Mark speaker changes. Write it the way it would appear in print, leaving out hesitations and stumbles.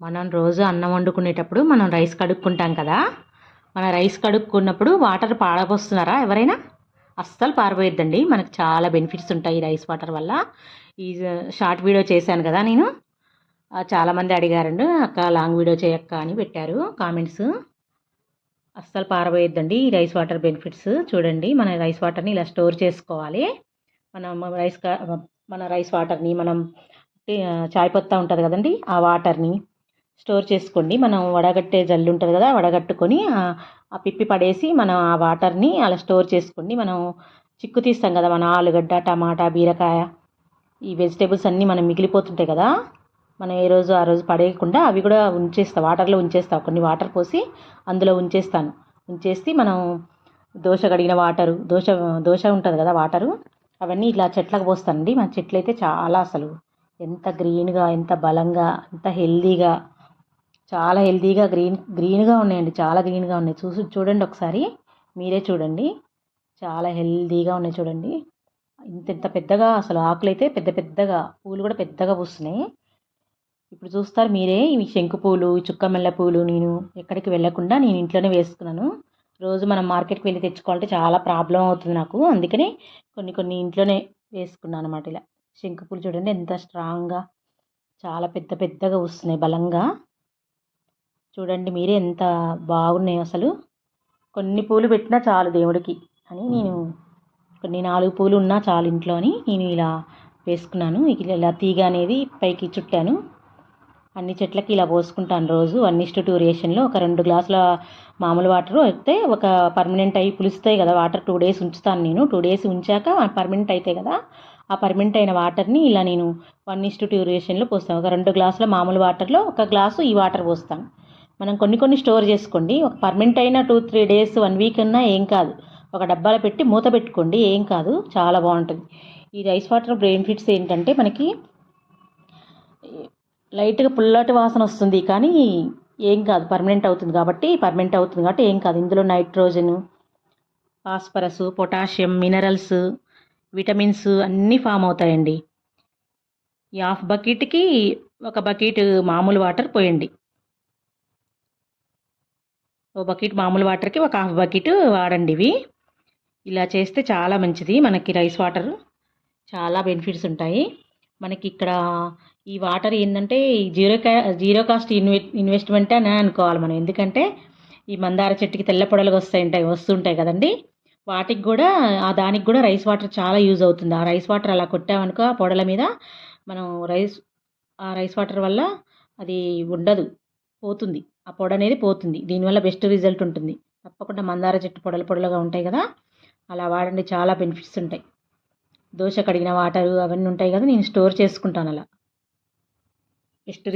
Speaker 1: మనం రోజు అన్నం వండుకునేటప్పుడు మనం రైస్ కడుక్కుంటాం కదా. మన రైస్ కడుక్కున్నప్పుడు వాటర్ పారబోస్తున్నారా ఎవరైనా? అస్సలు పారబోయొద్దండి. మనకు చాలా బెనిఫిట్స్ ఉంటాయి ఈ రైస్ వాటర్ వల్ల. ఈ షార్ట్ వీడియో చేశాను కదా నేను. చాలామంది అడిగారండి, అక్క లాంగ్ వీడియో చేయక్క అని పెట్టారు కామెంట్స్. అస్సలు పారబోయొద్దండి ఈ రైస్ వాటర్ బెనిఫిట్స్. చూడండి, మన రైస్ వాటర్ని ఇలా స్టోర్ చేసుకోవాలి. మన రైస్ వాటర్ని మనం చాయ్ పత్తా ఉంటుంది కదండి, ఆ వాటర్ని స్టోర్ చేసుకోండి. మనం వడగట్టే జల్లు ఉంటుంది కదా, వడగట్టుకొని ఆ పిప్పి పడేసి మనం ఆ వాటర్ని అలా స్టోర్ చేసుకోండి. మనం చిక్కు తీస్తాం కదా, మన ఆలుగడ్డ, టమాటా, బీరకాయ, ఈ వెజిటేబుల్స్ అన్నీ మనం మిగిలిపోతుంటాయి కదా, మనం ఏ రోజు ఆ రోజు పడేయకుండా అవి కూడా వాటర్లో ఉంచేస్తా. కొన్ని వాటర్ పోసి అందులో ఉంచేసి మనం దోశ కడిగిన వాటరు, దోశ ఉంటుంది కదా వాటరు, అవన్నీ ఇట్లా చెట్లకు పోస్తానండి. మన చెట్లు అయితే చాలా అసలు ఎంత గ్రీన్గా, ఎంత బలంగా, ఎంత హెల్దీగా, చాలా హెల్దీగా గ్రీన్గా ఉన్నాయండి. చాలా గ్రీన్గా ఉన్నాయి. చూడండి ఒకసారి, మీరే చూడండి. చాలా హెల్దీగా ఉన్నాయి చూడండి. ఇంత పెద్దగా అసలు ఆకులు అయితే పెద్ద పెద్దగా, పూలు కూడా పెద్దగా పూస్తున్నాయి. ఇప్పుడు చూస్తారు మీరే. ఇవి శంకు పూలు, చుక్కమల్ల పూలు నేను ఎక్కడికి వెళ్ళకుండా నేను ఇంట్లోనే వేసుకున్నాను. రోజు మనం మార్కెట్కి వెళ్ళి తెచ్చుకోవాలంటే చాలా ప్రాబ్లం అవుతుంది నాకు. అందుకని కొన్ని ఇంట్లోనే వేసుకున్నాను అనమాట. ఇలా శంకు పూలు చూడండి ఎంత స్ట్రాంగ్గా, చాలా పెద్ద పెద్దగా వస్తున్నాయి బలంగా. చూడండి మీరే ఎంత బాగున్నాయి అసలు. కొన్ని పూలు పెట్టినా చాలు దేవుడికి అని నేను కొన్ని 4 పూలు ఉన్నా చాలు ఇంట్లో అని నేను ఇలా వేసుకున్నాను. ఇలా తీగ అనేది పైకి చుట్టాను. అన్ని చెట్లకి ఇలా పోసుకుంటాను రోజు 1:2 రేషన్లో. ఒక 2 గ్లాసుల మామూలు వాటర్ అయితే ఒక పర్మనెంట్ అయ్యి పులుస్తాయి కదా వాటర్. 2 డేస్ ఉంచుతాను నేను. 2 డేస్ ఉంచాక పర్మనెంట్ అవుతాయి కదా, ఆ పర్మనెంట్ అయిన వాటర్ని ఇలా నేను 1:2 రేషన్లో పోస్తాను. ఒక 2 గ్లాసుల మామూలు వాటర్లో 1 గ్లాసు ఈ వాటర్ పోస్తాను. మనం కొన్ని స్టోర్ చేసుకోండి. ఒక పర్మనెంట్ అయిన 2-3 డేస్, 1 వీక్ ఉన్నా ఏం కాదు. ఒక డబ్బాలో పెట్టి మూత పెట్టుకోండి, ఏం కాదు, చాలా బాగుంటుంది. ఈ రైస్ వాటర్ బెనిఫిట్స్ ఏంటంటే మనకి లైట్గా పుల్లటి వాసన వస్తుంది కానీ ఏం కాదు, పర్మనెంట్ అవుతుంది కాబట్టి ఏం కాదు. ఇందులో nitrogen, phosphorus, potassium, minerals, vitamins అన్నీ ఫామ్ అవుతాయండి. ఈ హాఫ్ బకెట్కి 1 బకెట్ మామూలు వాటర్ పోయండి. ఓ బకెట్ మామూలు వాటర్కి 1/2 బకెట్ వాడండి. ఇవి ఇలా చేస్తే చాలా మంచిది మనకి రైస్ వాటర్. చాలా బెనిఫిట్స్ ఉంటాయి మనకి. ఇక్కడ ఈ వాటర్ ఏంటంటే జీరో కాస్ట్ ఇన్వెస్ట్మెంట్ అని అనుకోవాలి మనం. ఎందుకంటే ఈ మందార చెట్టుకి తెల్ల పొడలు వస్తుంటాయి కదండి, వాటికి కూడా దానికి కూడా రైస్ వాటర్ చాలా యూజ్ అవుతుంది. ఆ రైస్ వాటర్ అలా కొట్టామనుకో ఆ పొడల మీద, మనం ఆ రైస్ వాటర్ వల్ల అది ఉండదు, పోతుంది. ఆ పొడ అనేది పోతుంది. దీనివల్ల బెస్ట్ రిజల్ట్ ఉంటుంది. తప్పకుండా మందార చెట్టు పొడలుగా ఉంటాయి కదా, అలా వాడండి. చాలా బెనిఫిట్స్ ఉంటాయి. దోశ కడిగిన వాటరు అవన్నీ ఉంటాయి కదా, నేను స్టోర్ చేసుకుంటాను అలా. బెస్ట్